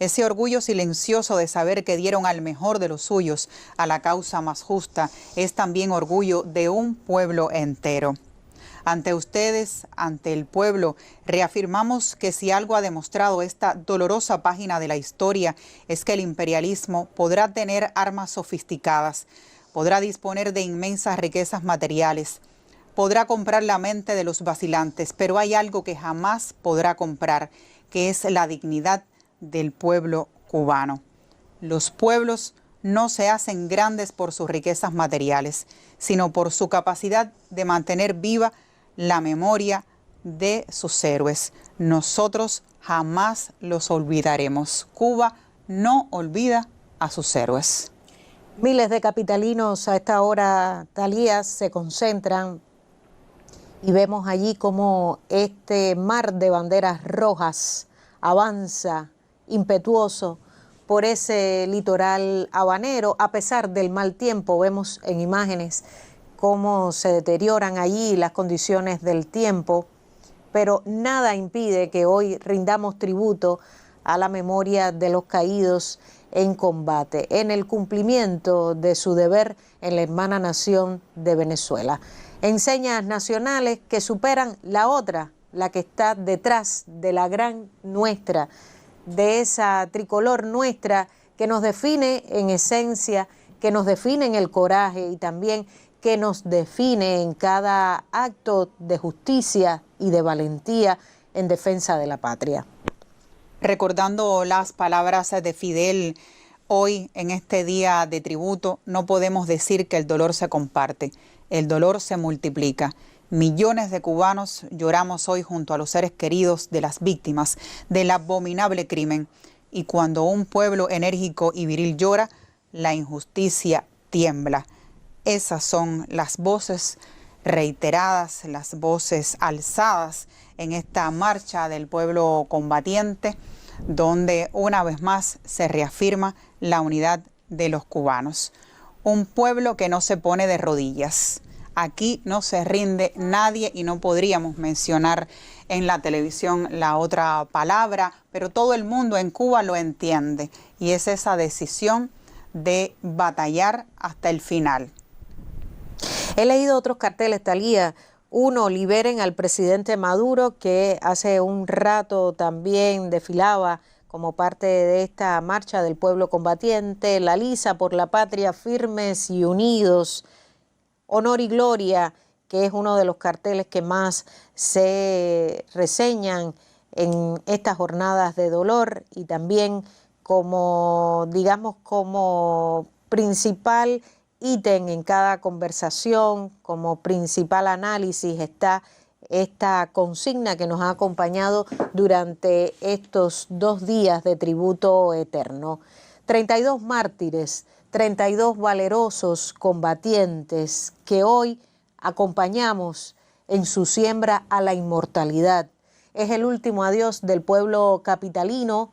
ese orgullo silencioso de saber que dieron al mejor de los suyos a la causa más justa, es también orgullo de un pueblo entero. Ante ustedes, ante el pueblo, reafirmamos que si algo ha demostrado esta dolorosa página de la historia es que el imperialismo podrá tener armas sofisticadas, podrá disponer de inmensas riquezas materiales, podrá comprar la mente de los vacilantes, pero hay algo que jamás podrá comprar, que es la dignidad del pueblo cubano. Los pueblos no se hacen grandes por sus riquezas materiales, sino por su capacidad de mantener viva la memoria de sus héroes. Nosotros jamás los olvidaremos. Cuba no olvida a sus héroes. Miles de capitalinos a esta hora, Talía, se concentran y vemos allí como este mar de banderas rojas avanza impetuoso por ese litoral habanero. A pesar del mal tiempo, vemos en imágenes cómo se deterioran allí las condiciones del tiempo, pero nada impide que hoy rindamos tributo a la memoria de los caídos en combate, en el cumplimiento de su deber en la hermana nación de Venezuela. Enseñas nacionales que superan la otra, la que está detrás de la gran nuestra, de esa tricolor nuestra que nos define en esencia, que nos define en el coraje y también que nos define en cada acto de justicia y de valentía en defensa de la patria. Recordando las palabras de Fidel, hoy en este día de tributo no podemos decir que el dolor se comparte, el dolor se multiplica. Millones de cubanos lloramos hoy junto a los seres queridos de las víctimas del abominable crimen. Y cuando un pueblo enérgico y viril llora, la injusticia tiembla. Esas son las voces reiteradas, las voces alzadas en esta marcha del pueblo combatiente, donde una vez más se reafirma la unidad de los cubanos. Un pueblo que no se pone de rodillas. Aquí no se rinde nadie y no podríamos mencionar en la televisión la otra palabra, pero todo el mundo en Cuba lo entiende y es esa decisión de batallar hasta el final. He leído otros carteles, Talía. Uno, liberen al presidente Maduro, que hace un rato también desfilaba como parte de esta marcha del pueblo combatiente. La Lisa por la patria, firmes y unidos. Honor y gloria, que es uno de los carteles que más se reseñan en estas jornadas de dolor y también como, digamos, como principal ítem en cada conversación, como principal análisis está esta consigna que nos ha acompañado durante estos 2 días de tributo eterno. 32 mártires, 32 valerosos combatientes que hoy acompañamos en su siembra a la inmortalidad. Es el último adiós del pueblo capitalino,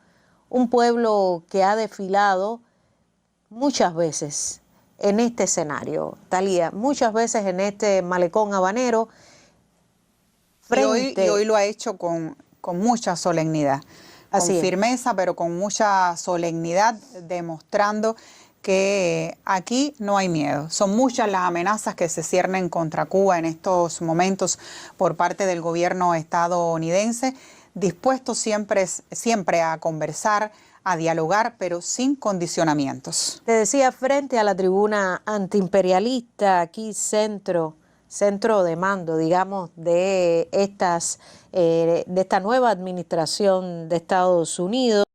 un pueblo que ha desfilado muchas veces en este escenario, Talía, muchas veces en este malecón habanero. Y hoy lo ha hecho con mucha solemnidad, con firmeza, pero con mucha solemnidad, demostrando que aquí no hay miedo. Son muchas las amenazas que se ciernen contra Cuba en estos momentos por parte del gobierno estadounidense, dispuesto siempre a conversar, a dialogar, pero sin condicionamientos. Te decía, frente a la tribuna antiimperialista, aquí centro de mando, digamos, de esta nueva administración de Estados Unidos,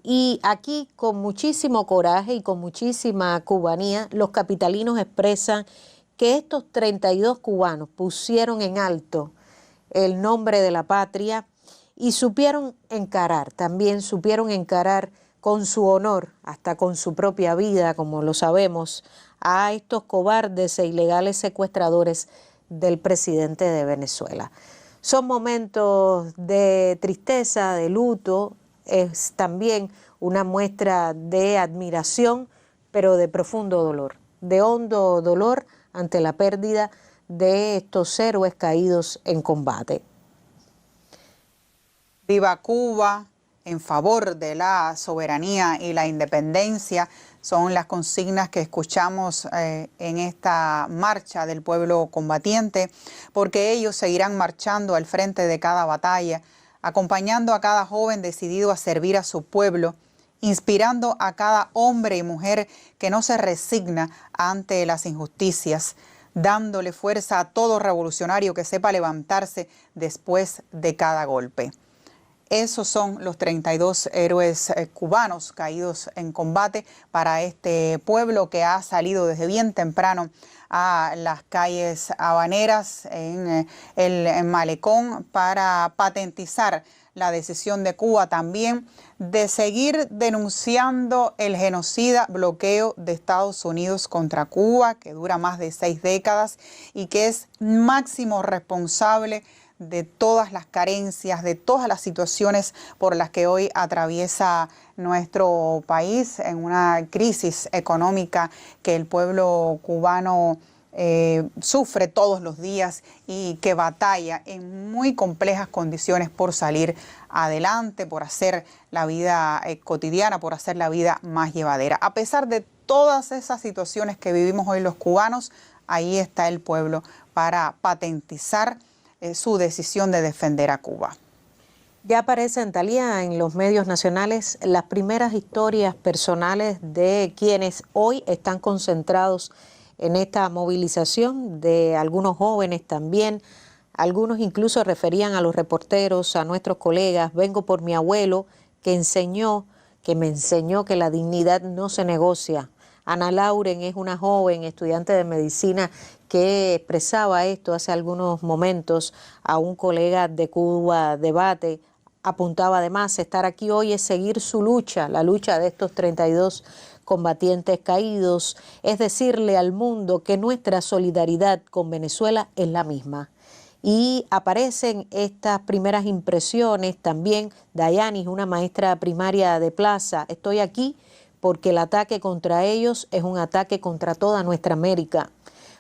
y aquí con muchísimo coraje y con muchísima cubanía, los capitalinos expresan que estos 32 cubanos pusieron en alto el nombre de la patria y supieron encarar, también supieron encarar con su honor, hasta con su propia vida, como lo sabemos, a estos cobardes e ilegales secuestradores del presidente de Venezuela. Son momentos de tristeza, de luto, es también una muestra de admiración, pero de profundo dolor, de hondo dolor ante la pérdida de estos héroes caídos en combate. Viva Cuba, en favor de la soberanía y la independencia. Son las consignas que escuchamos en esta marcha del pueblo combatiente, porque ellos seguirán marchando al frente de cada batalla, acompañando a cada joven decidido a servir a su pueblo, inspirando a cada hombre y mujer que no se resigna ante las injusticias, dándole fuerza a todo revolucionario que sepa levantarse después de cada golpe. Esos son los 32 héroes cubanos caídos en combate para este pueblo que ha salido desde bien temprano a las calles habaneras en el Malecón para patentizar la decisión de Cuba también de seguir denunciando el genocida bloqueo de Estados Unidos contra Cuba, que dura más de 6 décadas y que es máximo responsable de todas las carencias, de todas las situaciones por las que hoy atraviesa nuestro país, en una crisis económica que el pueblo cubano sufre todos los días y que batalla en muy complejas condiciones por salir adelante, por hacer la vida cotidiana, por hacer la vida más llevadera. A pesar de todas esas situaciones que vivimos hoy los cubanos, ahí está el pueblo para patentizar su decisión de defender a Cuba. Ya aparecen, Thalía, en los medios nacionales las primeras historias personales de quienes hoy están concentrados en esta movilización, de algunos jóvenes también. Algunos incluso referían a los reporteros, a nuestros colegas: vengo por mi abuelo que me enseñó que la dignidad no se negocia. Ana Lauren es una joven estudiante de medicina que expresaba esto hace algunos momentos a un colega de Cuba Debate. Apuntaba además: estar aquí hoy es seguir su lucha, la lucha de estos 32 combatientes caídos, es decirle al mundo que nuestra solidaridad con Venezuela es la misma. Y aparecen estas primeras impresiones también. Dayanis, una maestra primaria de Plaza: estoy aquí porque el ataque contra ellos es un ataque contra toda nuestra América.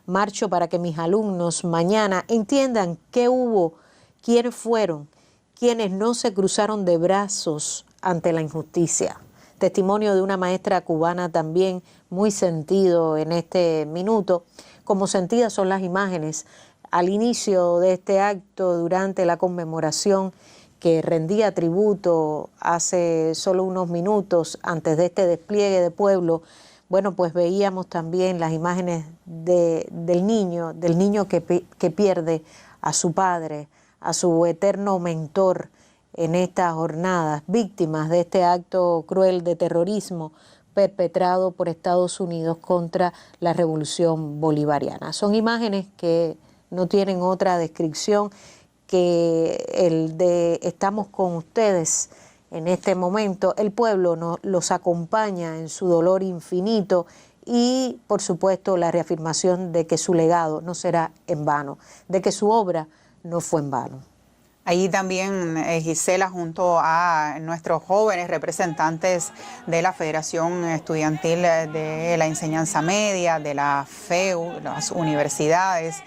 Marcho para que mis alumnos mañana entiendan qué hubo, quiénes fueron, quienes no se cruzaron de brazos ante la injusticia. Testimonio de una maestra cubana también muy sentido en este minuto. Como sentidas son las imágenes al inicio de este acto, durante la conmemoración que rendía tributo hace solo unos minutos antes de este despliegue de pueblo. Bueno, pues veíamos también las imágenes del niño que pierde a su padre, a su eterno mentor en estas jornadas, víctimas de este acto cruel de terrorismo perpetrado por Estados Unidos contra la revolución bolivariana. Son imágenes que no tienen otra descripción que el de estamos con ustedes en este momento. El pueblo los acompaña en su dolor infinito y, por supuesto, la reafirmación de que su legado no será en vano, de que su obra no fue en vano. Ahí también, Gisela, junto a nuestros jóvenes representantes de la Federación Estudiantil de la Enseñanza Media, de la FEU, las universidades,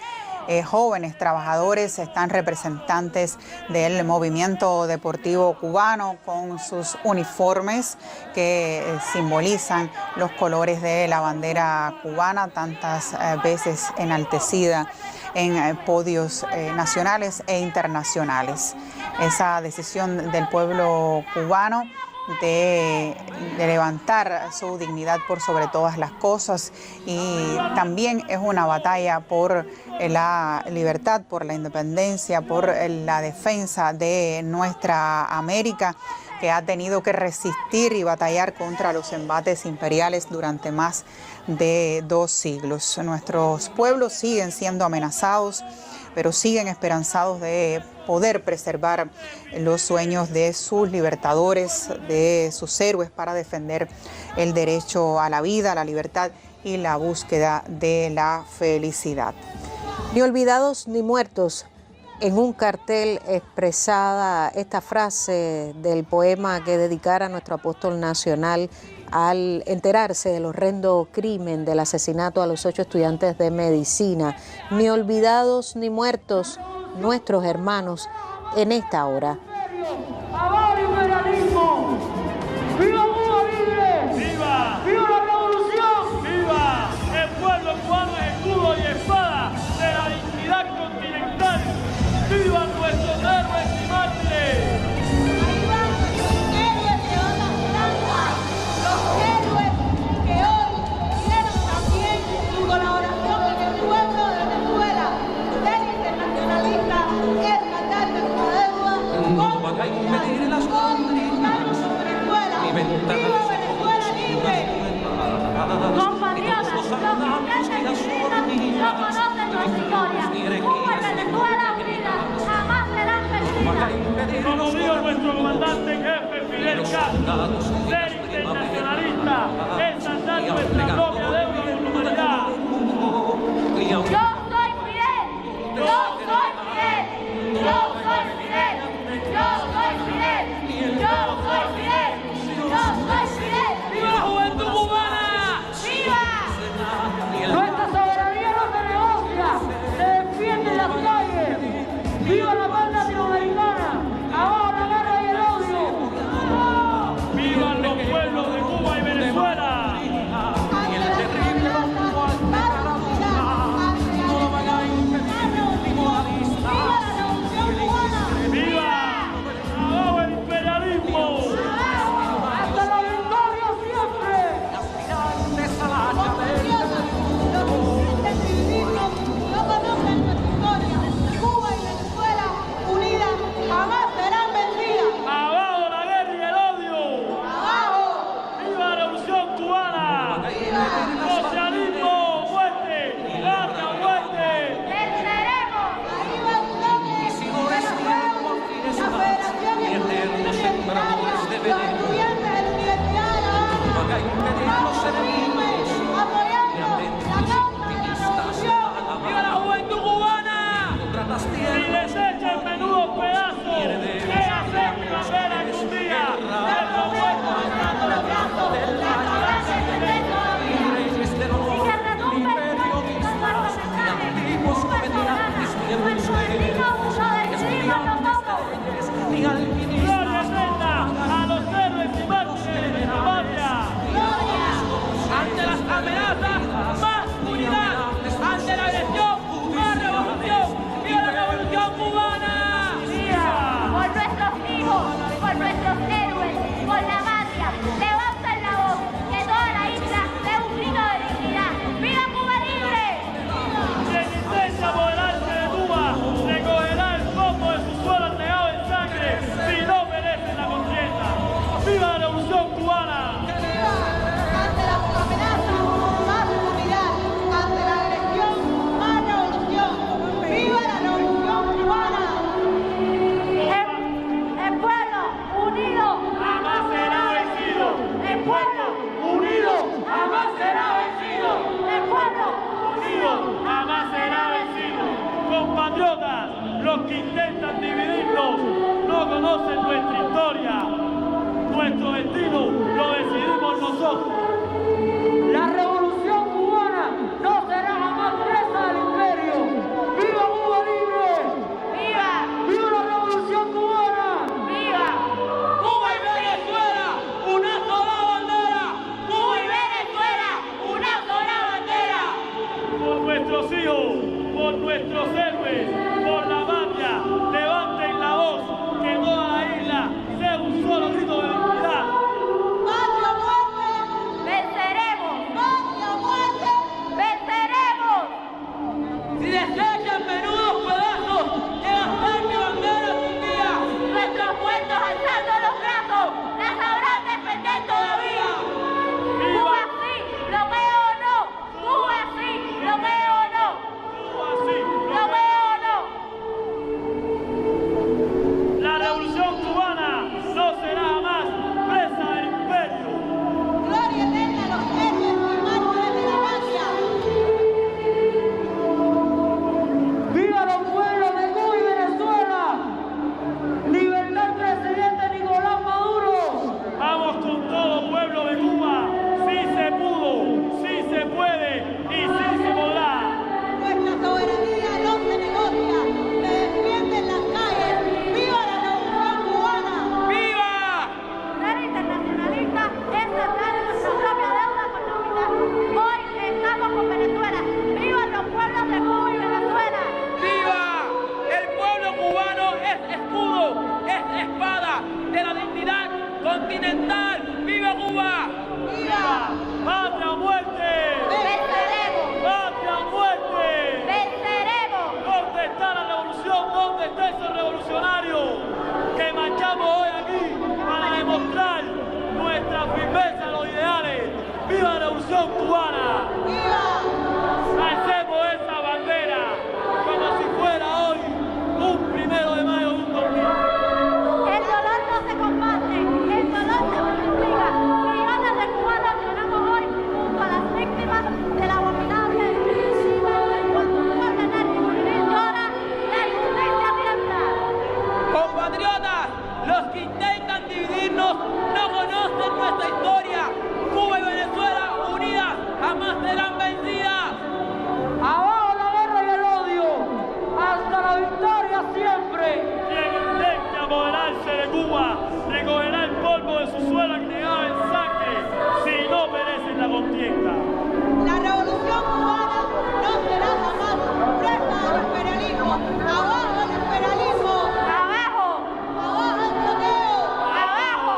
jóvenes trabajadores, están representantes del movimiento deportivo cubano con sus uniformes que simbolizan los colores de la bandera cubana, tantas veces enaltecida en podios nacionales e internacionales. Esa decisión del pueblo cubano de levantar su dignidad por sobre todas las cosas, y también es una batalla por la libertad, por la independencia, por la defensa de nuestra América, que ha tenido que resistir y batallar contra los embates imperiales durante más de 2 siglos. Nuestros pueblos siguen siendo amenazados, pero siguen esperanzados de poder preservar los sueños de sus libertadores, de sus héroes, para defender el derecho a la vida, a la libertad y la búsqueda de la felicidad. Ni olvidados ni muertos. En un cartel expresada esta frase del poema que dedicara nuestro apóstol nacional al enterarse del horrendo crimen del asesinato a los 8 estudiantes de medicina. Ni olvidados ni muertos, nuestros hermanos en esta hora. ¡Abajo el imperialismo! Venezuela libre! Compatriotas, los ingleses chilenos no conocen nuestra historia. Cuba y Venezuela unidas jamás serán vencidas. Como dijo nuestro comandante en jefe Fidel Castro, ser internacionalista es andar nuestra propia deuda de humanidad. Yo soy Fidel, yo soy Fidel, yo soy Fidel, yo soy Fidel, yo soy Fidel, yo soy Fidel. ¡Viva la juventud cubana! ¡Viva! Nuestra soberanía no se negocia, se defiende en las calles. ¡Viva la paz latinoamericana! ¡Abajo la guerra y el odio! ¡Vivan los pueblos de Cuba y Venezuela! ¡Viva! ¡Abajo el imperialismo! ¡Hasta la victoria siempre! No conocen nuestra historia. Cuba y Venezuela unidas jamás serán vencidas. ¡Abajo la guerra y el odio! ¡Abajo! ¡Viva con firmeza los ideales. ¡Viva la Revolución Cubana! ¡Viva! Alcemos esa bandera como si fuera hoy un 1 de mayo de un domingo. El dolor no se combate, el dolor se multiplica. Millones de cubanos lloramos hoy junto a las víctimas de la abominable injusticia. Cuando un pueblo enérgico y vil llora, la injusticia tiembla. Compatriotas, los que intentan dividirnos no conocen nuestra historia. Cuba y Venezuela unidas jamás serán vencidas. ¡Abajo la guerra y el odio! ¡Hasta la victoria siempre! Quien intente apoderarse de Cuba recogerá el polvo de su suelo activado en sangre si no perece en la contienda. La revolución cubana no será jamás presa del imperialismo. ¡Abajo el imperialismo! ¡Abajo! ¡Abajo el bloqueo! ¡Abajo!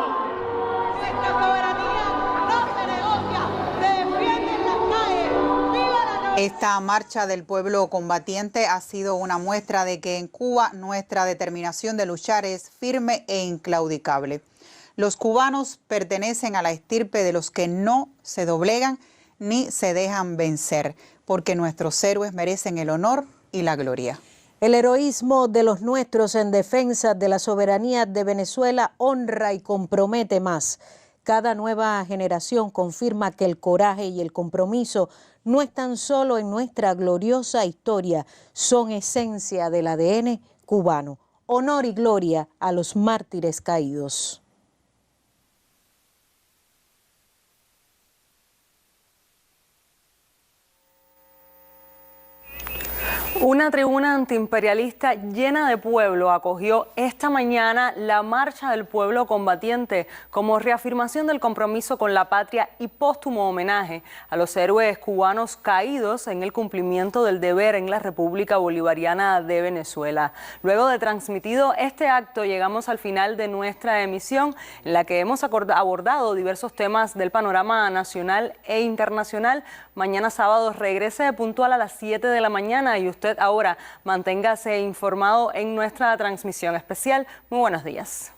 Nuestra soberanía no se negocia, se defiende en las calles. ¡Viva la revolución! Esta marcha del pueblo combatiente ha sido una muestra de que en Cuba nuestra determinación de luchar es firme e inclaudicable. Los cubanos pertenecen a la estirpe de los que no se doblegan ni se dejan vencer, porque nuestros héroes merecen el honor y la gloria. El heroísmo de los nuestros en defensa de la soberanía de Venezuela honra y compromete más. Cada nueva generación confirma que el coraje y el compromiso no están solo en nuestra gloriosa historia, son esencia del ADN cubano. Honor y gloria a los mártires caídos. Una tribuna antiimperialista llena de pueblo acogió esta mañana la Marcha del Pueblo Combatiente como reafirmación del compromiso con la patria y póstumo homenaje a los héroes cubanos caídos en el cumplimiento del deber en la República Bolivariana de Venezuela. Luego de transmitido este acto, llegamos al final de nuestra emisión en la que hemos abordado diversos temas del panorama nacional e internacional. Mañana sábado regrese puntual a las 7 de la mañana y usted ahora manténgase informado en nuestra transmisión especial. Muy buenos días.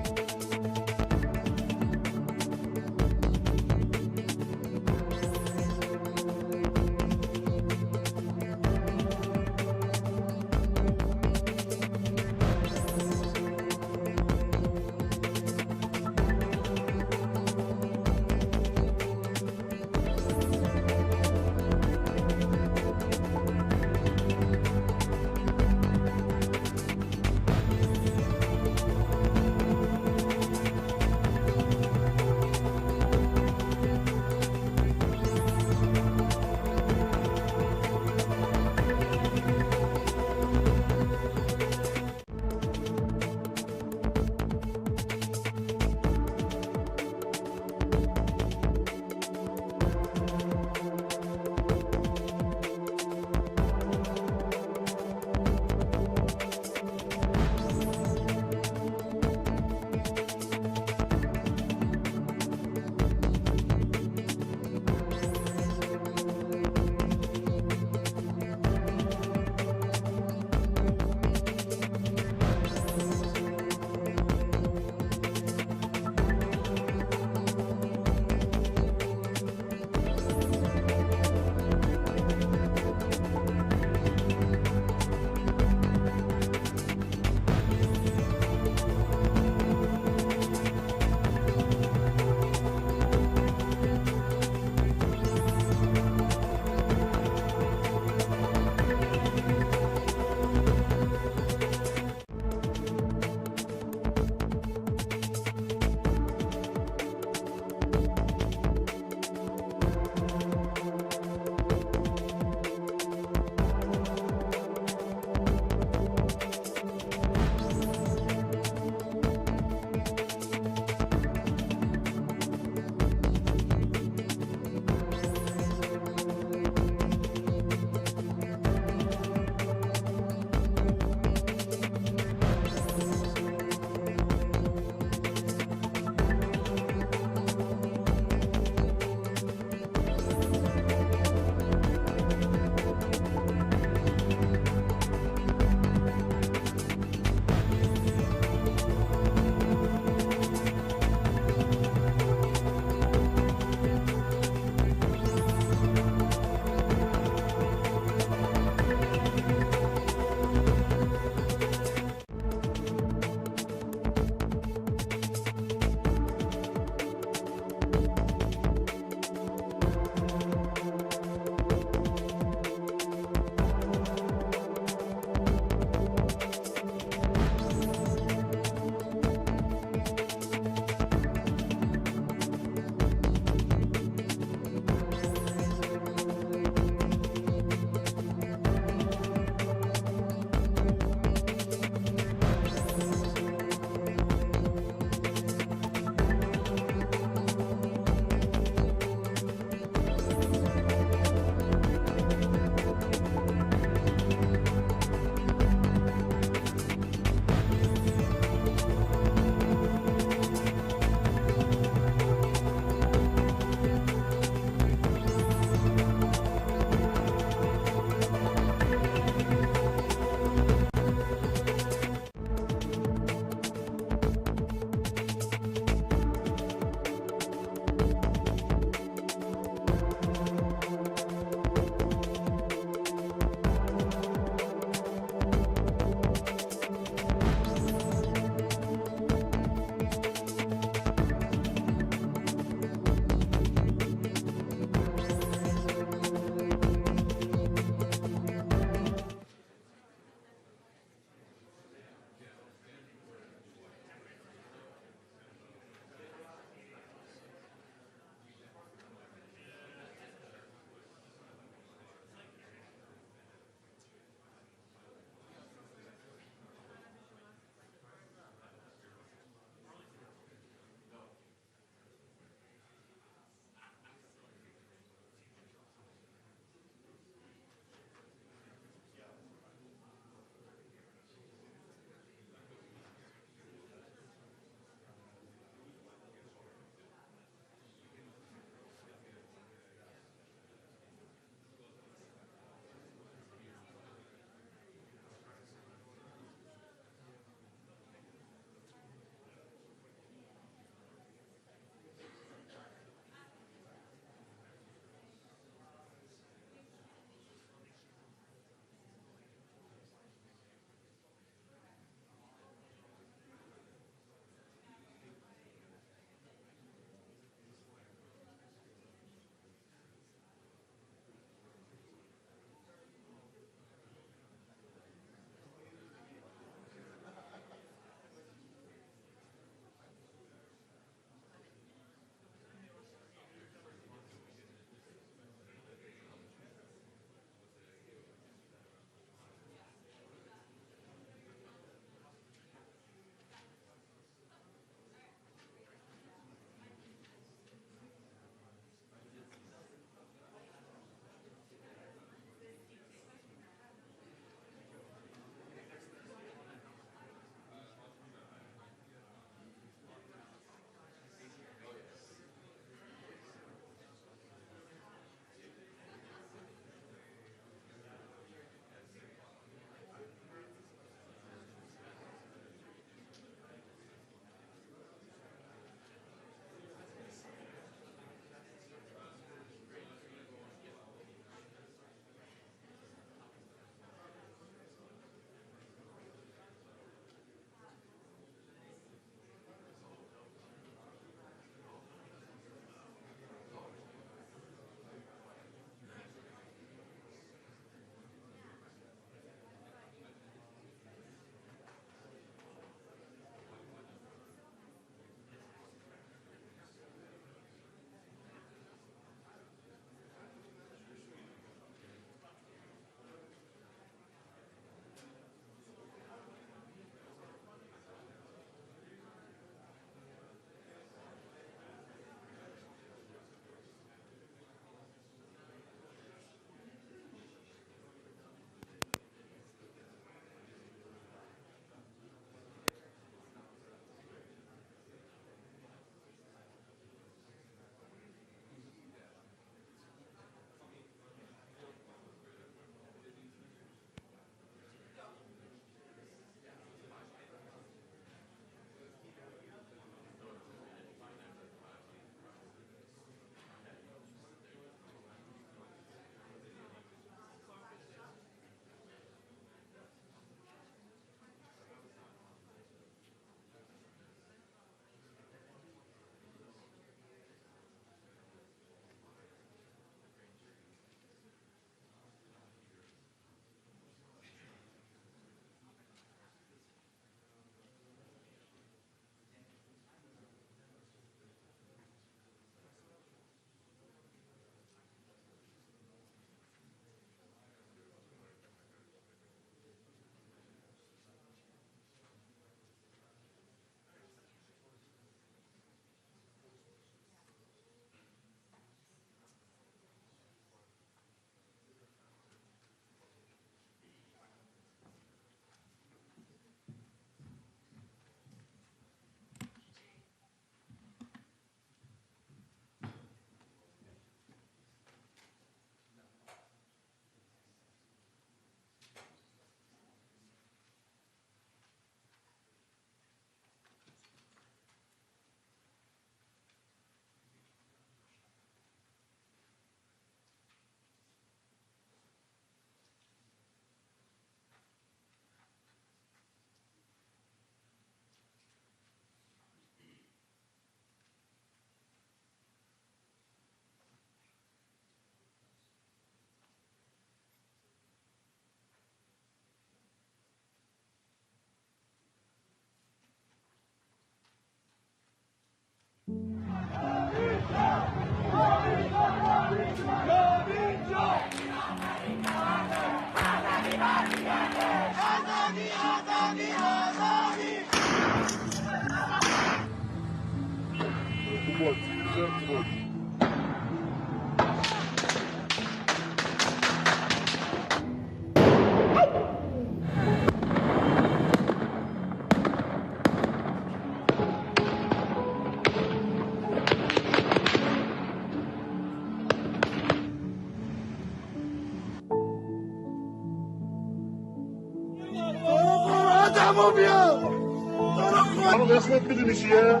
خانم اسمت میدونی چیه؟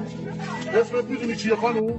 اسمت میدونی چیه خانم؟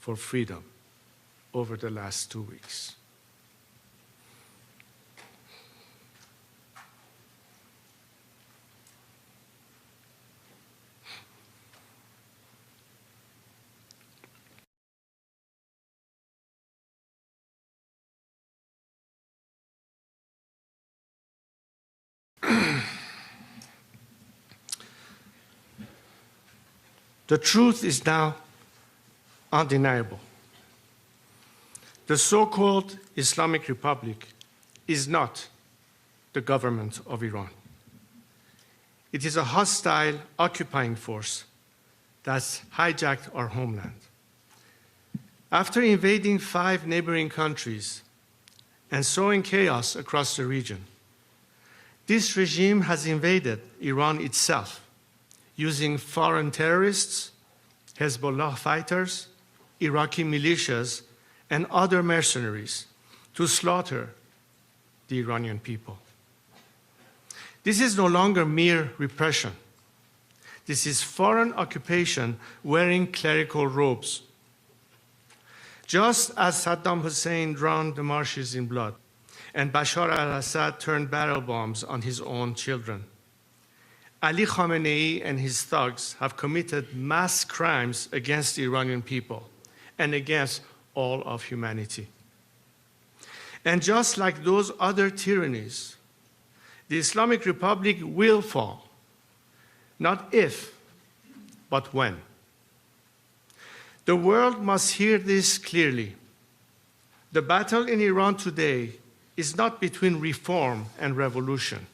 for freedom over the last 2 weeks. The truth is now undeniable. The so-called Islamic Republic is not the government of Iran. It is a hostile, occupying force that's hijacked our homeland. After invading 5 neighboring countries and sowing chaos across the region, this regime has invaded Iran itself, using foreign terrorists, Hezbollah fighters, Iraqi militias, and other mercenaries to slaughter the Iranian people. This is no longer mere repression. This is foreign occupation wearing clerical robes. Just as Saddam Hussein drowned the marshes in blood and Bashar al-Assad turned barrel bombs on his own children, Ali Khamenei and his thugs have committed mass crimes against the Iranian people and against all of humanity. And just like those other tyrannies, the Islamic Republic will fall, not if, but when. The world must hear this clearly. The battle in Iran today is not between reform and revolution.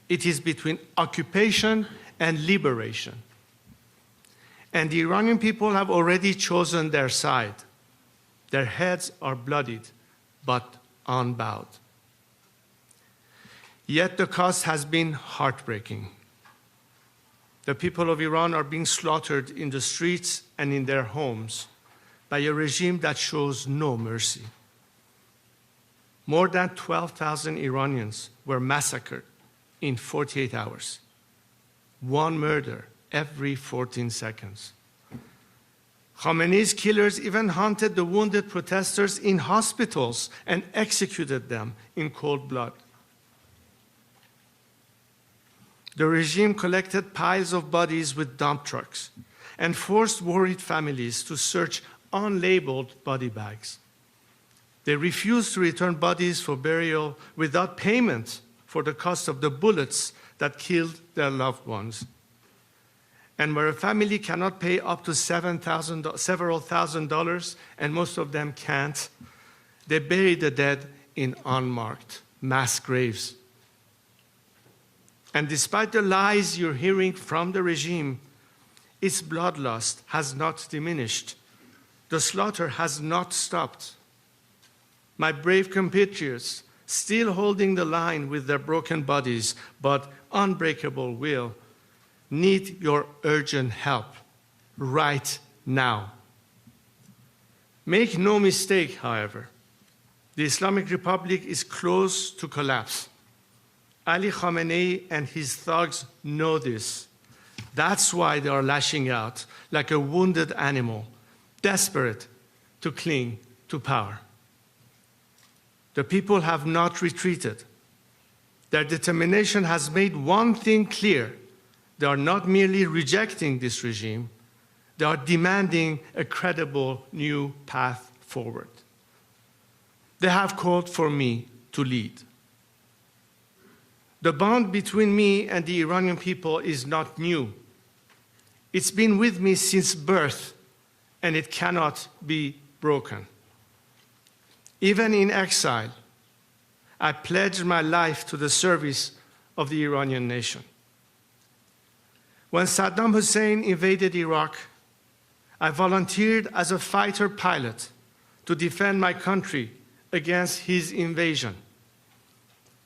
It is between occupation and liberation. And the Iranian people have already chosen their side. Their heads are bloodied, but unbowed. Yet the cost has been heartbreaking. The people of Iran are being slaughtered in the streets and in their homes by a regime that shows no mercy. More than 12,000 Iranians were massacred in 48 hours. 1 murder every 14 seconds. Khamenei's killers even hunted the wounded protesters in hospitals and executed them in cold blood. The regime collected piles of bodies with dump trucks and forced worried families to search unlabeled body bags. They refused to return bodies for burial without payment for the cost of the bullets that killed their loved ones. And where a family cannot pay up to several $1,000s, and most of them can't, they bury the dead in unmarked mass graves. And despite the lies you're hearing from the regime, its bloodlust has not diminished. The slaughter has not stopped. My brave compatriots, still holding the line with their broken bodies but unbreakable will, need your urgent help right now. Make no mistake, however, the Islamic Republic is close to collapse. Ali Khamenei and his thugs know this. That's why they are lashing out like a wounded animal, desperate to cling to power. The people have not retreated. Their determination has made one thing clear. They are not merely rejecting this regime, they are demanding a credible new path forward. They have called for me to lead. The bond between me and the Iranian people is not new. It's been with me since birth, and it cannot be broken. Even in exile, I pledged my life to the service of the Iranian nation. When Saddam Hussein invaded Iraq, I volunteered as a fighter pilot to defend my country against his invasion.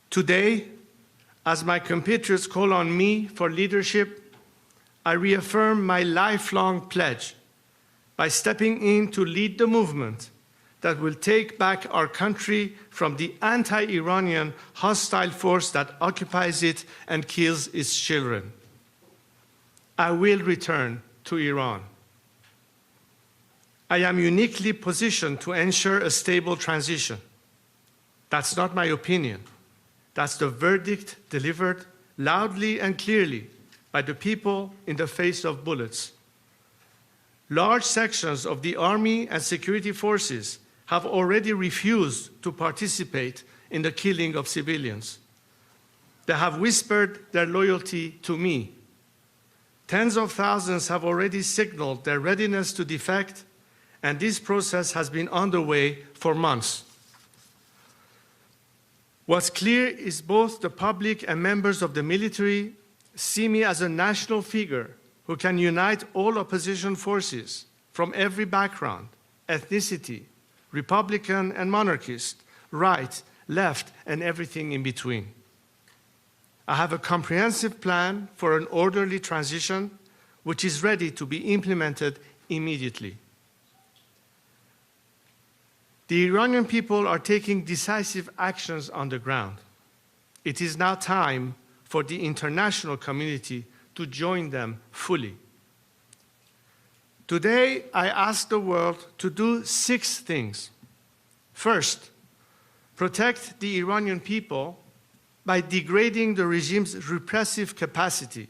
Today, as my compatriots call on me for leadership, I reaffirm my lifelong pledge by stepping in to lead the movement that will take back our country from the anti-Iranian hostile force that occupies it and kills its children. I will return to Iran. I am uniquely positioned to ensure a stable transition. That's not my opinion. That's the verdict delivered loudly and clearly by the people in the face of bullets. Large sections of the army and security forces have already refused to participate in the killing of civilians. They have whispered their loyalty to me. Tens of thousands have already signaled their readiness to defect, and this process has been underway for months. What's clear is both the public and members of the military see me as a national figure who can unite all opposition forces from every background, ethnicity, Republican and monarchist, right, left, and everything in between. I have a comprehensive plan for an orderly transition, which is ready to be implemented immediately. The Iranian people are taking decisive actions on the ground. It is now time for the international community to join them fully. Today, I ask the world to do 6 things. First, protect the Iranian people by degrading the regime's repressive capacity,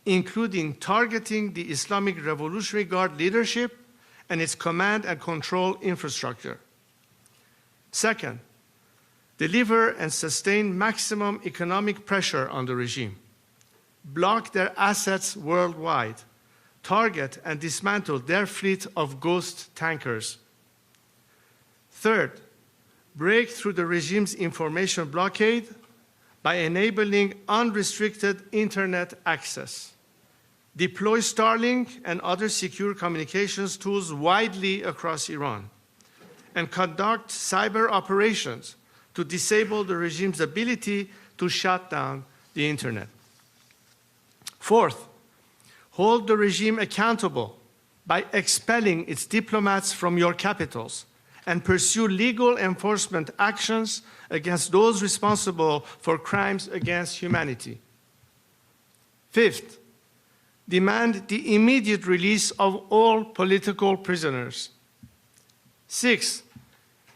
including targeting the Islamic Revolutionary Guard leadership and its command and control infrastructure. Second, deliver and sustain maximum economic pressure on the regime, block their assets worldwide, target and dismantle their fleet of ghost tankers. Third, break through the regime's information blockade by enabling unrestricted internet access. Deploy Starlink and other secure communications tools widely across Iran, and conduct cyber operations to disable the regime's ability to shut down the internet. Fourth, hold the regime accountable by expelling its diplomats from your capitals and pursue legal enforcement actions against those responsible for crimes against humanity. Fifth, demand the immediate release of all political prisoners. Sixth,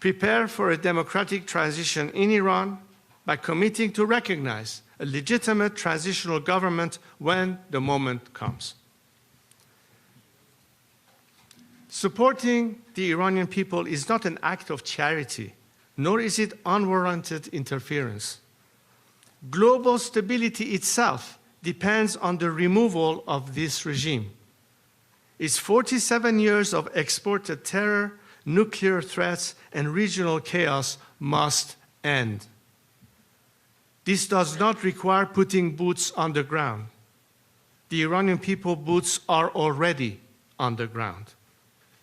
prepare for a democratic transition in Iran by committing to recognize a legitimate transitional government when the moment comes. Supporting the Iranian people is not an act of charity, nor is it unwarranted interference. Global stability itself depends on the removal of this regime. Its 47 years of exported terror, nuclear threats, and regional chaos must end. This does not require putting boots on the ground. The Iranian people's boots are already on the ground.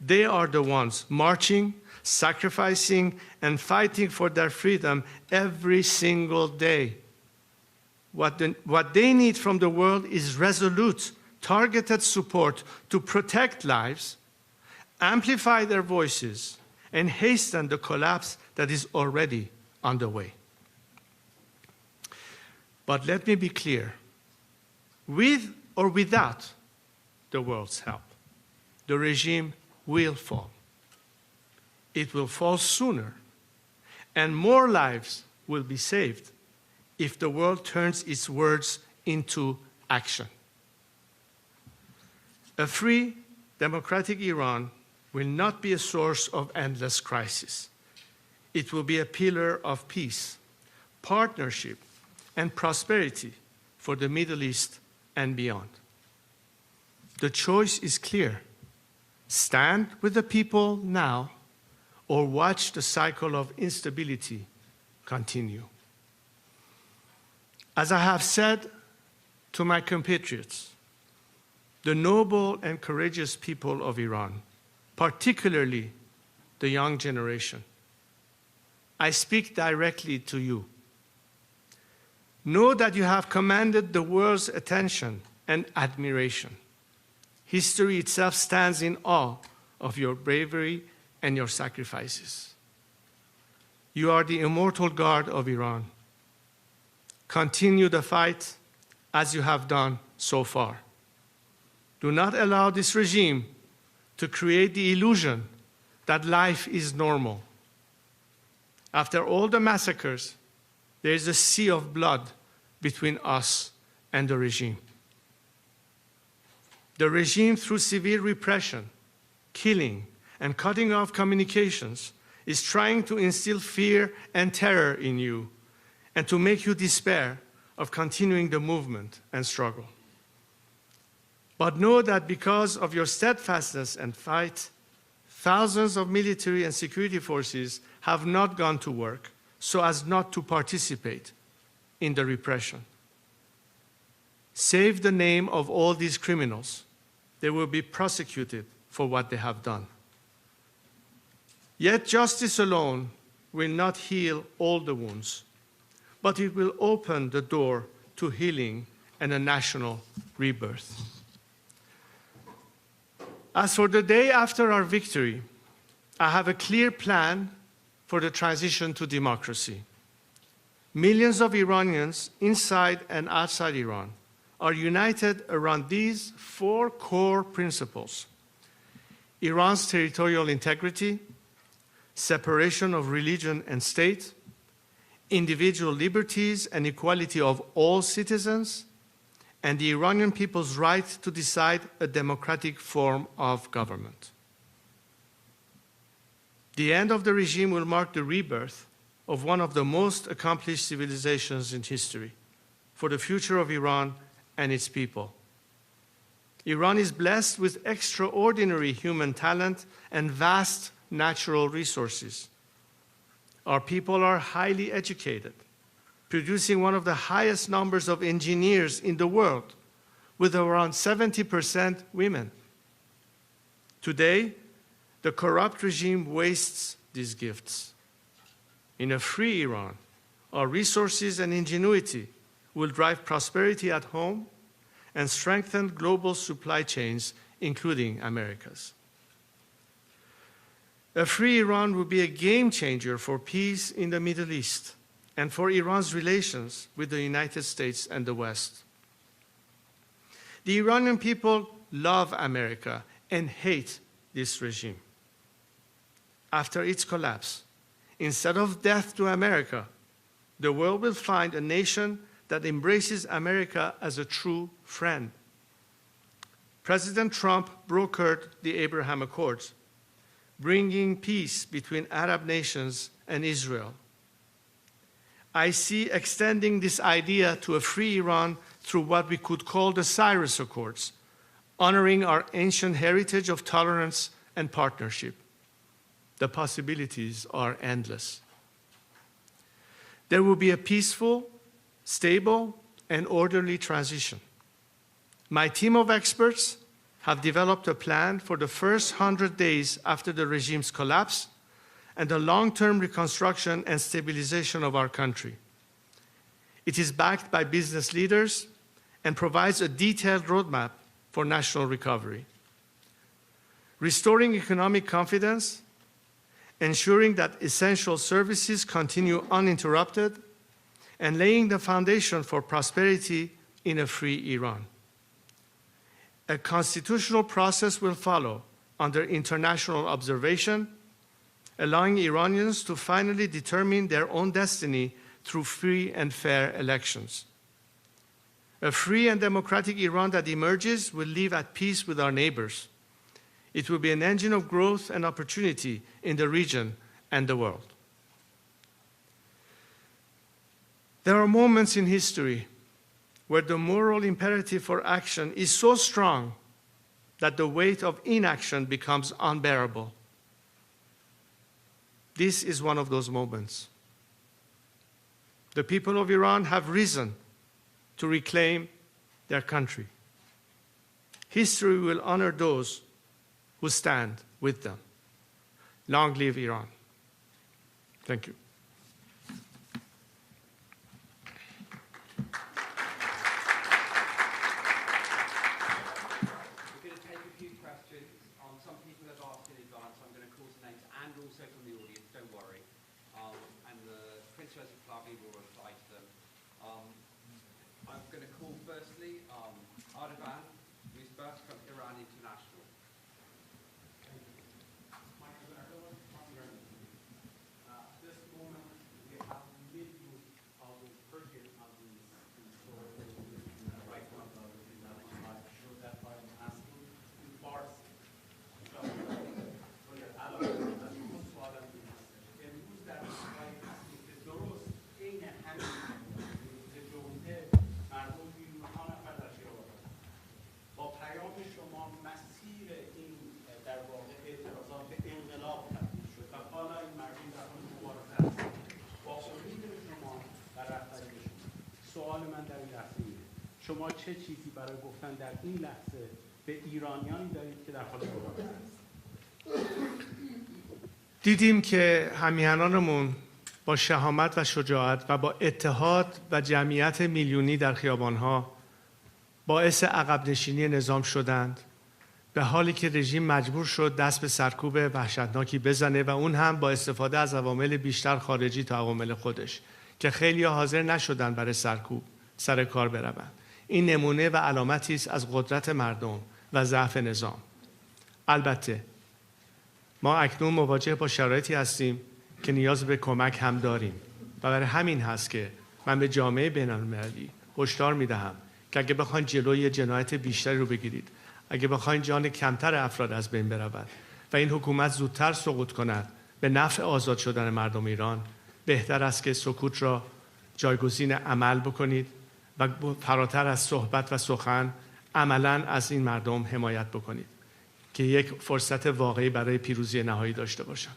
They are the ones marching, sacrificing, and fighting for their freedom every single day. What they need from the world is resolute, targeted support to protect lives, amplify their voices, and hasten the collapse that is already underway. But let me be clear, with or without the world's help, the regime will fall. It will fall sooner, and more lives will be saved if the world turns its words into action. A free, democratic Iran will not be a source of endless crisis. It will be a pillar of peace, partnership, and prosperity for the Middle East and beyond. The choice is clear. Stand with the people now, or watch the cycle of instability continue. As I have said to my compatriots, the noble and courageous people of Iran, particularly the young generation, I speak directly to you. Know that you have commanded the world's attention and admiration. History itself stands in awe of your bravery and your sacrifices. You are the immortal guard of Iran. Continue the fight as you have done so far. Do not allow this regime to create the illusion that life is normal. After all the massacres, there is a sea of blood between us and the regime. The regime, through severe repression, killing, and cutting off communications, is trying to instill fear and terror in you and to make you despair of continuing the movement and struggle. But know that because of your steadfastness and fight, thousands of military and security forces have not gone to work so as not to participate in the repression. Save the name of all these criminals. They will be prosecuted for what they have done. Yet justice alone will not heal all the wounds, but it will open the door to healing and a national rebirth. As for the day after our victory, I have a clear plan for the transition to democracy. Millions of Iranians inside and outside Iran are united around these 4 core principles: Iran's territorial integrity, separation of religion and state, individual liberties and equality of all citizens, and the Iranian people's right to decide a democratic form of government. The end of the regime will mark the rebirth of one of the most accomplished civilizations in history for the future of Iran and its people. Iran is blessed with extraordinary human talent and vast natural resources. Our people are highly educated, producing one of the highest numbers of engineers in the world, with around 70% women. Today, the corrupt regime wastes these gifts. In a free Iran, our resources and ingenuity will drive prosperity at home and strengthen global supply chains, including America's. A free Iran will be a game changer for peace in the Middle East and for Iran's relations with the United States and the West. The Iranian people love America and hate this regime. After its collapse, instead of death to America, the world will find a nation that embraces America as a true friend. President Trump brokered the Abraham Accords, bringing peace between Arab nations and Israel. I see extending this idea to a free Iran through what we could call the Cyrus Accords, honoring our ancient heritage of tolerance and partnership. The possibilities are endless. There will be a peaceful, stable, and orderly transition. My team of experts have developed a plan for the first 100 days after the regime's collapse and the long-term reconstruction and stabilization of our country. It is backed by business leaders and provides a detailed roadmap for national recovery. Restoring economic confidence, ensuring that essential services continue uninterrupted, and laying the foundation for prosperity in a free Iran. A constitutional process will follow under international observation, allowing Iranians to finally determine their own destiny through free and fair elections. A free and democratic Iran that emerges will live at peace with our neighbors. It will be an engine of growth and opportunity in the region and the world. There are moments in history where the moral imperative for action is so strong that the weight of inaction becomes unbearable. This is one of those moments. The people of Iran have risen to reclaim their country. History will honor those who stand with them. Long live Iran. Thank you. سوال من در این لحظه اینه شما چه چیزی برای گفتن در این لحظه به ایرانیانی دارید که در حال مقابله هستند؟ دیدیم که همیهنانمون با شهامت و شجاعت و با اتحاد و جمعیت میلیونی در خیابانها باعث عقب نشینی نظام شدند، به حالی که رژیم مجبور شد دست به سرکوب وحشتناکی بزنه و اون هم با استفاده از عوامل بیشتر خارجی تا عوامل خودش که خیلی حاضر نشدن برای سرکوب سر کار بروند. این نمونه و علامتی است از قدرت مردم و ضعف نظام. البته ما اکنون مواجه با شرایطی هستیم که نیاز به کمک هم داریم و برای همین هست که من به جامعه بین‌المللی هشدار میدهم که اگه بخواید جلوی جنایت بیشتری رو بگیرید، اگه بخواید جان کمتر افراد از بین برود و این حکومت زودتر سقوط کند به نفع آزاد شدن مردم ایران، بهتر است که سکوت را جایگزین عمل بکنید و فراتر از صحبت و سخن عملاً از این مردم حمایت بکنید که یک فرصت واقعی برای پیروزی نهایی داشته باشند.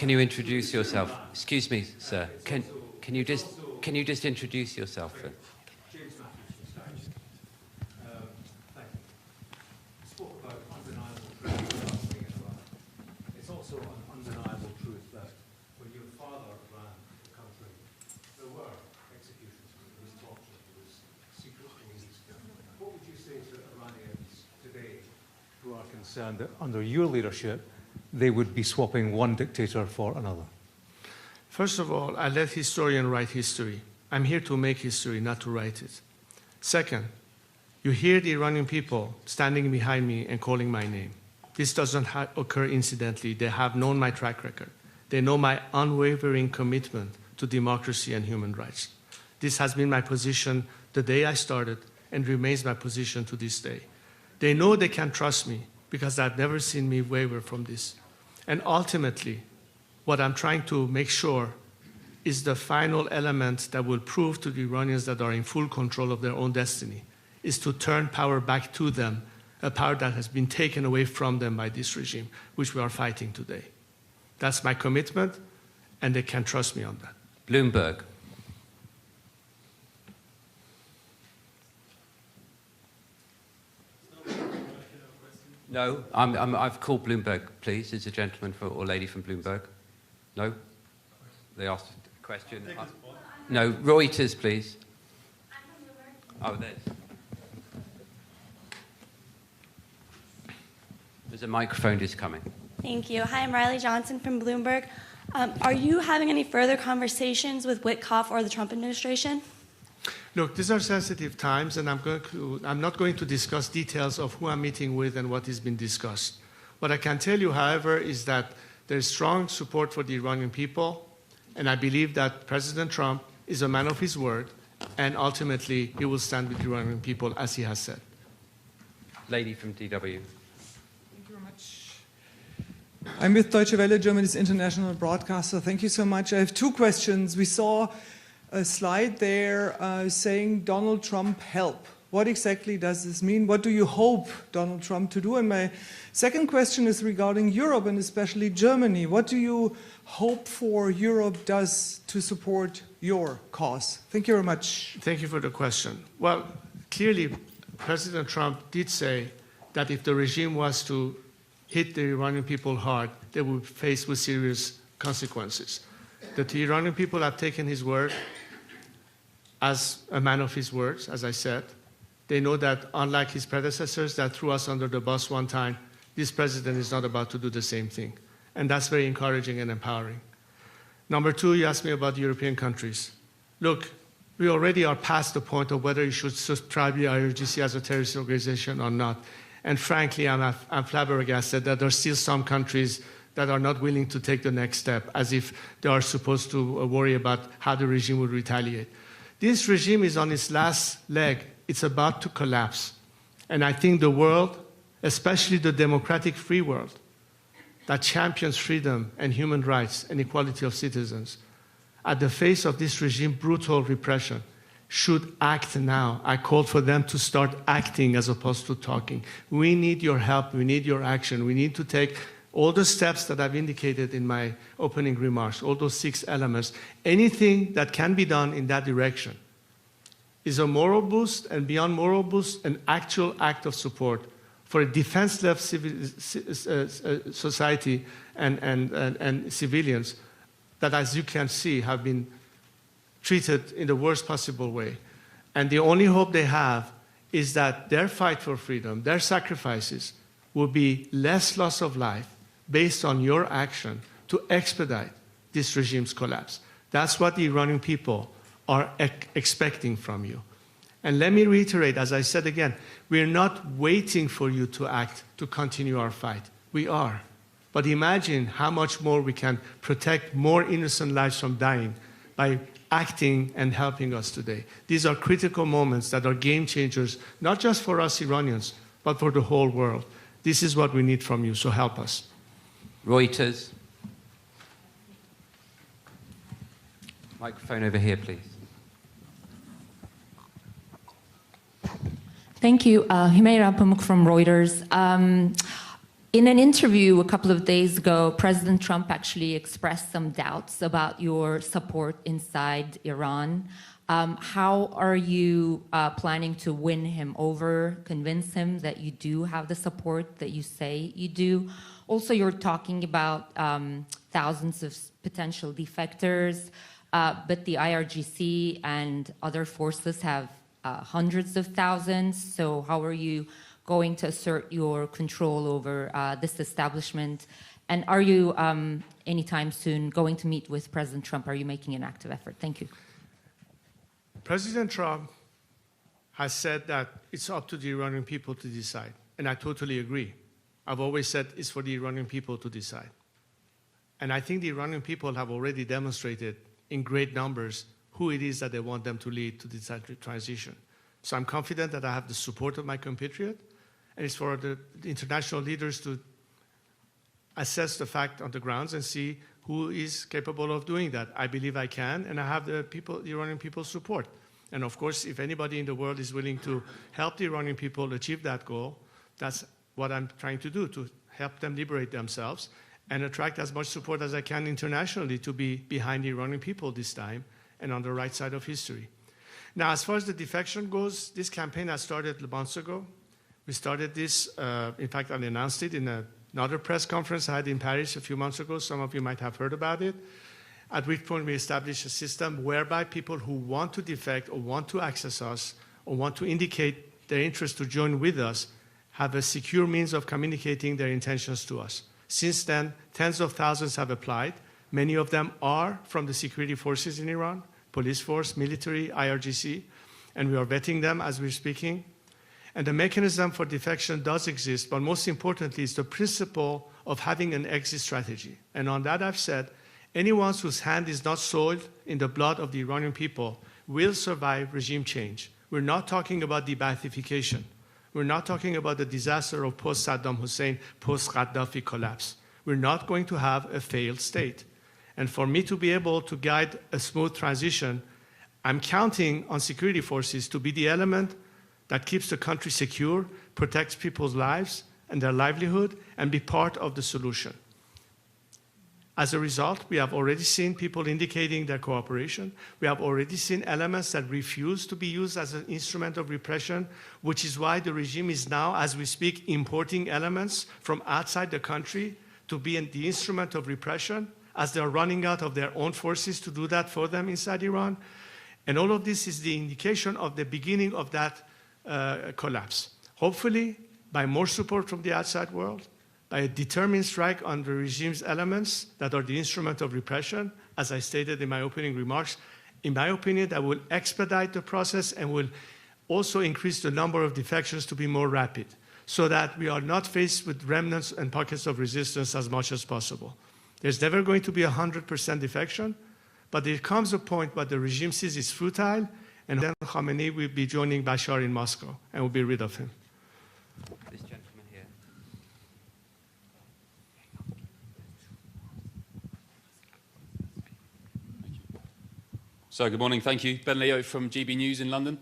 Can you introduce yourself? Excuse me, sir. Can you just introduce yourself? It's also an undeniable truth that when your father ran the country, there were executions, there was torture, there was secret police. What would you say to Iranians today who are concerned that under your leadership they would be swapping one dictator for another? First of all, I let historians write history. I'm here to make history, not to write it. Second, you hear the Iranian people standing behind me and calling my name. This doesn't occur incidentally. They have known my track record. They know my unwavering commitment to democracy and human rights. This has been my position the day I started and remains my position to this day. They know they can trust me because they've never seen me waver from this. And ultimately, what I'm trying to make sure is the final element that will prove to the Iranians that are in full control of their own destiny, is to turn power back to them, a power that has been taken away from them by this regime, which we are fighting today. That's my commitment, and they can trust me on that. Bloomberg. No, I've called Bloomberg, please. Is a gentleman or lady from Bloomberg? No? They asked a question. No, Reuters, please. Oh, there's a microphone just coming. Thank you. Hi, I'm Riley Johnson from Bloomberg. Are you having any further conversations with Witkoff or the Trump administration? Look, these are sensitive times, and I'm not going to discuss details of who I'm meeting with and what has been discussed. What I can tell you, however, is that there's strong support for the Iranian people, and I believe that President Trump is a man of his word, and ultimately he will stand with the Iranian people, as he has said. Lady from DW. Thank you very much. I'm with Deutsche Welle, Germany's international broadcaster. Thank you so much. I have two questions. We saw a slide there saying Donald Trump help. What exactly does this mean? What do you hope Donald Trump to do? And my second question is regarding Europe and especially Germany. What do you hope for Europe does to support your cause? Thank you very much. Thank you for the question. Well, clearly, President Trump did say that if the regime was to hit the Iranian people hard, they would be faced with serious consequences. The Iranian people have taken his word as a man of his words, as I said. They know that unlike his predecessors that threw us under the bus one time, this president is not about to do the same thing. And that's very encouraging and empowering. Number two, you asked me about European countries. Look, we already are past the point of whether you should subscribe the IRGC as a terrorist organization or not. And frankly, I'm flabbergasted that there are still some countries that are not willing to take the next step, as if they are supposed to worry about how the regime would retaliate. This regime is on its last leg. It's about to collapse. And I think the world, especially the democratic free world, that champions freedom and human rights and equality of citizens, at the face of this regime brutal repression should act now. I called for them to start acting as opposed to talking. We need your help. We need your action. We need to take all the steps that I've indicated in my opening remarks, all those 6 elements. Anything that can be done in that direction is a moral boost, and beyond moral boost, an actual act of support for a defenseless society and civilians that, as you can see, have been treated in the worst possible way. And the only hope they have is that their fight for freedom, their sacrifices, will be less loss of life based on your action to expedite this regime's collapse. That's what the Iranian people are expecting from you. And let me reiterate, as I said again, we're not waiting for you to act to continue our fight. We are. But imagine how much more we can protect more innocent lives from dying by acting and helping us today. These are critical moments that are game changers, not just for us Iranians, but for the whole world. This is what we need from you, so help us. Reuters. Microphone over here, please. Thank you. Himeira Pamuk from Reuters. In an interview a couple of days ago, President Trump actually expressed some doubts about your support inside Iran. How are you planning to win him over, convince him that you do have the support that you say you do? Also, you're talking about thousands of potential defectors, but the IRGC and other forces have hundreds of thousands. So how are you going to assert your control over this establishment? And are you anytime soon going to meet with President Trump? Are you making an active effort? Thank you. President Trump has said that it's up to the Iranian people to decide, and I totally agree. I've always said it's for the Iranian people to decide. And I think the Iranian people have already demonstrated in great numbers who it is that they want them to lead to this transition. So I'm confident that I have the support of my compatriot, and it's for the international leaders to assess the fact on the grounds and see who is capable of doing that. I believe I can, and I have the Iranian people's support. And of course, if anybody in the world is willing to help the Iranian people achieve that goal, that's what I'm trying to do, to help them liberate themselves and attract as much support as I can internationally to be behind the Iranian people this time and on the right side of history. Now, as far as the defection goes, this campaign has started months ago. We started this, in fact, I announced it in another press conference I had in Paris a few months ago. Some of you might have heard about it, at which point we established a system whereby people who want to defect or want to access us or want to indicate their interest to join with us have a secure means of communicating their intentions to us. Since then, tens of thousands have applied. Many of them are from the security forces in Iran, police force, military, IRGC, and we are vetting them as we're speaking. And the mechanism for defection does exist, but most importantly is the principle of having an exit strategy. And on that I've said, anyone whose hand is not soiled in the blood of the Iranian people will survive regime change. We're not talking about de-Baathification. We're not talking about the disaster of post-Saddam Hussein, post-Gaddafi collapse. We're not going to have a failed state. And for me to be able to guide a smooth transition, I'm counting on security forces to be the element that keeps the country secure, protects people's lives and their livelihood, and be part of the solution. As a result, we have already seen people indicating their cooperation. We have already seen elements that refuse to be used as an instrument of repression, which is why the regime is now, as we speak, importing elements from outside the country to be the instrument of repression, as they're running out of their own forces to do that for them inside Iran. And all of this is the indication of the beginning of that collapse. Hopefully, by more support from the outside world, by a determined strike on the regime's elements that are the instrument of repression, as I stated in my opening remarks, in my opinion, that will expedite the process and will also increase the number of defections to be more rapid, so that we are not faced with remnants and pockets of resistance as much as possible. There's never going to be 100% defection, but there comes a point where the regime sees it's futile, and then Khamenei will be joining Bashar in Moscow, and we'll be rid of him. This gentleman here. So good morning, thank you. Ben Leo from GB News in London.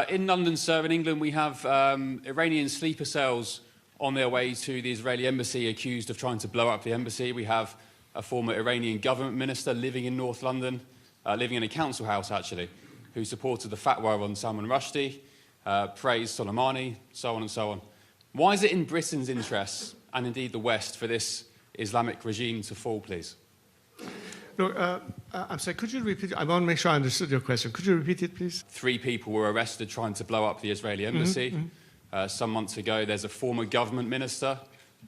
In London, sir, in England, we have Iranian sleeper cells on their way to the Israeli embassy accused of trying to blow up the embassy. We have a former Iranian government minister living in North London, living in a council house actually, who supported the fatwa on Salman Rushdie, praised Soleimani, so on and so on. Why is it in Britain's interests, and indeed the West, for this Islamic regime to fall, please? Look, I'm sorry, could you repeat? I want to make sure I understood your question. Could you repeat it, please? 3 people were arrested trying to blow up the Israeli embassy. Some months ago, there's a former government minister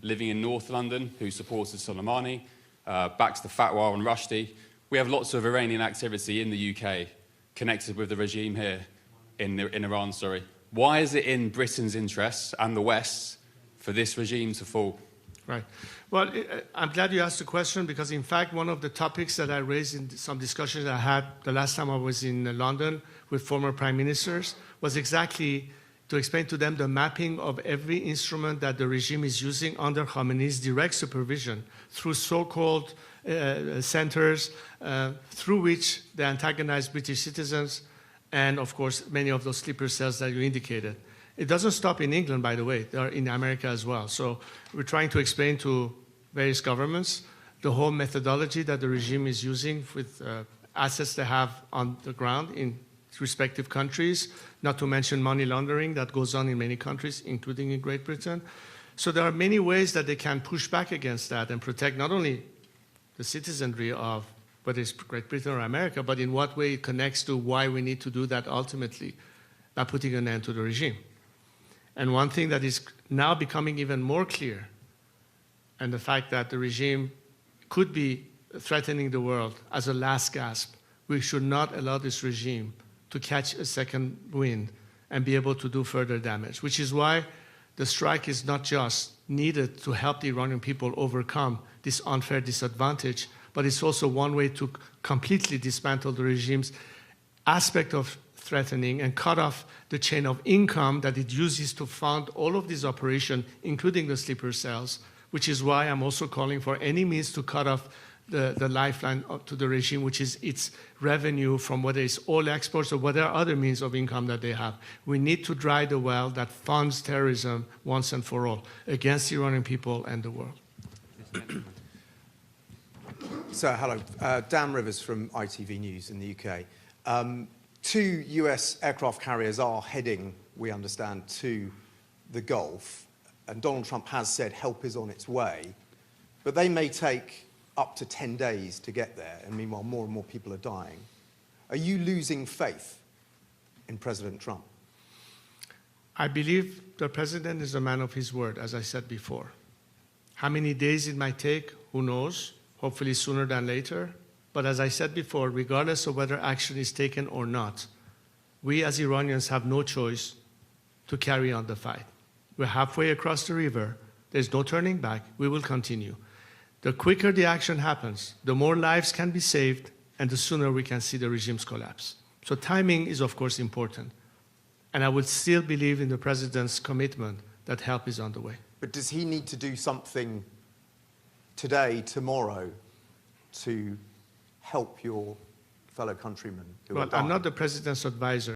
living in North London who supported Soleimani, backs the fatwa on Rushdie. We have lots of Iranian activity in the UK connected with the regime here in Iran, sorry. Why is it in Britain's interests and the West's for this regime to fall? Right. Well, I'm glad you asked the question because, in fact, one of the topics that I raised in some discussions I had the last time I was in London with former prime ministers was exactly to explain to them the mapping of every instrument that the regime is using under Khamenei's direct supervision through so-called centers through which they antagonize British citizens and, of course, many of those sleeper cells that you indicated. It doesn't stop in England, by the way. They are in America as well. So we're trying to explain to various governments the whole methodology that the regime is using with assets they have on the ground in respective countries, not to mention money laundering that goes on in many countries, including in Great Britain. So there are many ways that they can push back against that and protect not only the citizenry of whether it's Great Britain or America, but in what way it connects to why we need to do that ultimately by putting an end to the regime. And one thing that is now becoming even more clear, and the fact that the regime could be threatening the world as a last gasp, we should not allow this regime to catch a second wind and be able to do further damage, which is why the strike is not just needed to help the Iranian people overcome this unfair disadvantage, but it's also one way to completely dismantle the regime's aspect of threatening and cut off the chain of income that it uses to fund all of these operations, including the sleeper cells, which is why I'm also calling for any means to cut off the lifeline to the regime, which is its revenue from whether it's oil exports or whatever other means of income that they have. We need to dry the well that funds terrorism once and for all against the Iranian people and the world. So, hello. Dan Rivers from ITV News in the UK. 2 US aircraft carriers are heading, we understand, to the Gulf, and Donald Trump has said help is on its way, but they may take up to 10 days to get there, and meanwhile more and more people are dying. Are you losing faith in President Trump? I believe the president is a man of his word, as I said before. How many days it might take, who knows, hopefully sooner than later. But as I said before, regardless of whether action is taken or not, we as Iranians have no choice to carry on the fight. We're halfway across the river. There's no turning back. We will continue. The quicker the action happens, the more lives can be saved, and the sooner we can see the regime's collapse. So timing is, of course, important. And I would still believe in the president's commitment that help is on the way. But does he need to do something today, tomorrow, to help your fellow countrymen who are dying? I'm not the president's advisor.